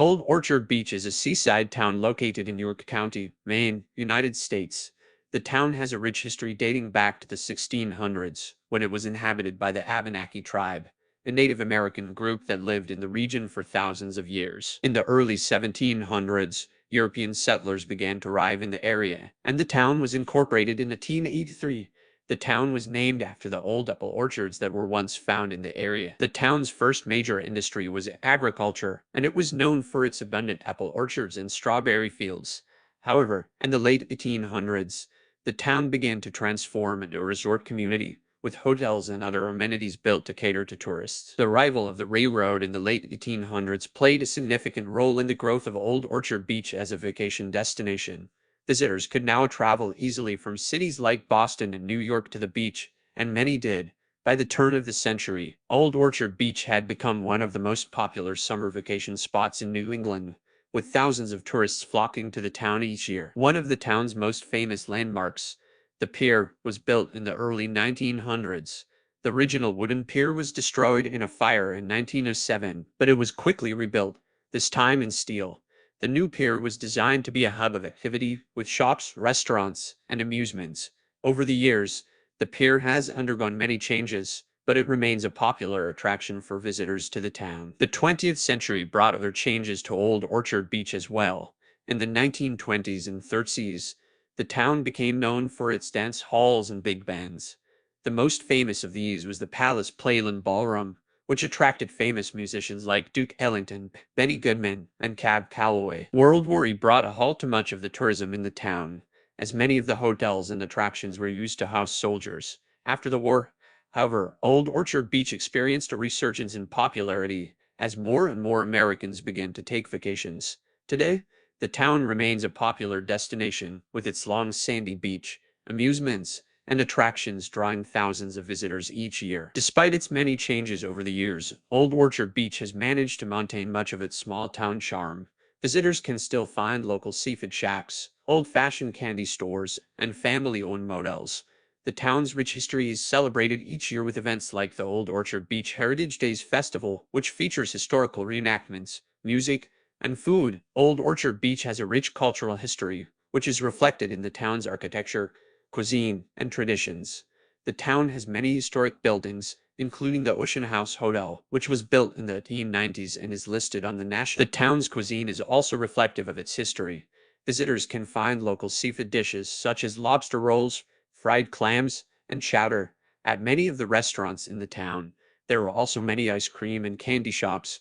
Old Orchard Beach is a seaside town located in York County, Maine, United States. The town has a rich history dating back to the 1600s, when it was inhabited by the Abenaki tribe, a Native American group that lived in the region for thousands of years. In the early 1700s, European settlers began to arrive in the area, and the town was incorporated in 1883. The town was named after the old apple orchards that were once found in the area. The town's first major industry was agriculture, and it was known for its abundant apple orchards and strawberry fields. However, in the late 1800s, the town began to transform into a resort community, with hotels and other amenities built to cater to tourists. The arrival of the railroad in the late 1800s played a significant role in the growth of Old Orchard Beach as a vacation destination. Visitors could now travel easily from cities like Boston and New York to the beach, and many did. By the turn of the century, Old Orchard Beach had become one of the most popular summer vacation spots in New England, with thousands of tourists flocking to the town each year. One of the town's most famous landmarks, the pier, was built in the early 1900s. The original wooden pier was destroyed in a fire in 1907, but it was quickly rebuilt, this time in steel. The new pier was designed to be a hub of activity, with shops, restaurants, and amusements. Over the years, the pier has undergone many changes, but it remains a popular attraction for visitors to the town. The 20th century brought other changes to Old Orchard Beach as well. In the 1920s and 30s, the town became known for its dance halls and big bands. The most famous of these was the Palace Playland Ballroom, which attracted famous musicians like Duke Ellington, Benny Goodman, and Cab Calloway. World War I brought a halt to much of the tourism in the town, as many of the hotels and attractions were used to house soldiers. After the war, however, Old Orchard Beach experienced a resurgence in popularity as more and more Americans began to take vacations. Today, the town remains a popular destination, with its long sandy beach, amusements, and attractions drawing thousands of visitors each year. Despite its many changes over the years, Old Orchard Beach has managed to maintain much of its small-town charm. Visitors can still find local seafood shacks, old-fashioned candy stores, and family-owned motels. The town's rich history is celebrated each year with events like the Old Orchard Beach Heritage Days Festival, which features historical reenactments, music, and food. Old Orchard Beach has a rich cultural history, which is reflected in the town's architecture, cuisine, and traditions. The town has many historic buildings, including the Ocean House Hotel, which was built in the 1890s and is listed on the national. The town's cuisine is also reflective of its history. Visitors can find local seafood dishes such as lobster rolls, fried clams, and chowder at many of the restaurants in the town. There are also many ice cream and candy shops,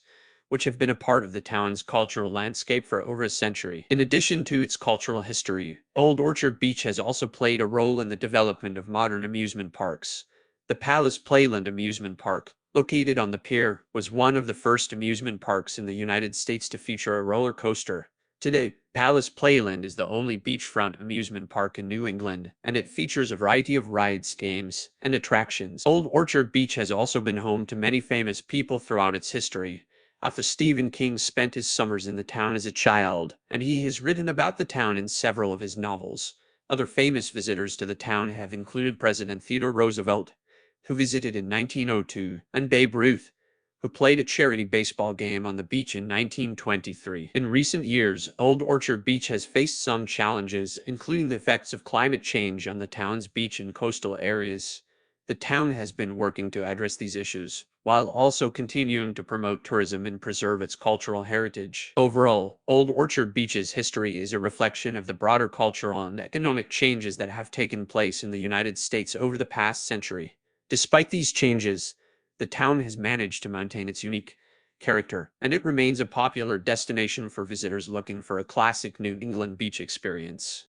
which have been a part of the town's cultural landscape for over a century. In addition to its cultural history, Old Orchard Beach has also played a role in the development of modern amusement parks. The Palace Playland Amusement Park, located on the pier, was one of the first amusement parks in the United States to feature a roller coaster. Today, Palace Playland is the only beachfront amusement park in New England, and it features a variety of rides, games, and attractions. Old Orchard Beach has also been home to many famous people throughout its history. Author Stephen King spent his summers in the town as a child, and he has written about the town in several of his novels. Other famous visitors to the town have included President Theodore Roosevelt, who visited in 1902, and Babe Ruth, who played a charity baseball game on the beach in 1923. In recent years, Old Orchard Beach has faced some challenges, including the effects of climate change on the town's beach and coastal areas. The town has been working to address these issues, while also continuing to promote tourism and preserve its cultural heritage. Overall, Old Orchard Beach's history is a reflection of the broader cultural and economic changes that have taken place in the United States over the past century. Despite these changes, the town has managed to maintain its unique character, and it remains a popular destination for visitors looking for a classic New England beach experience.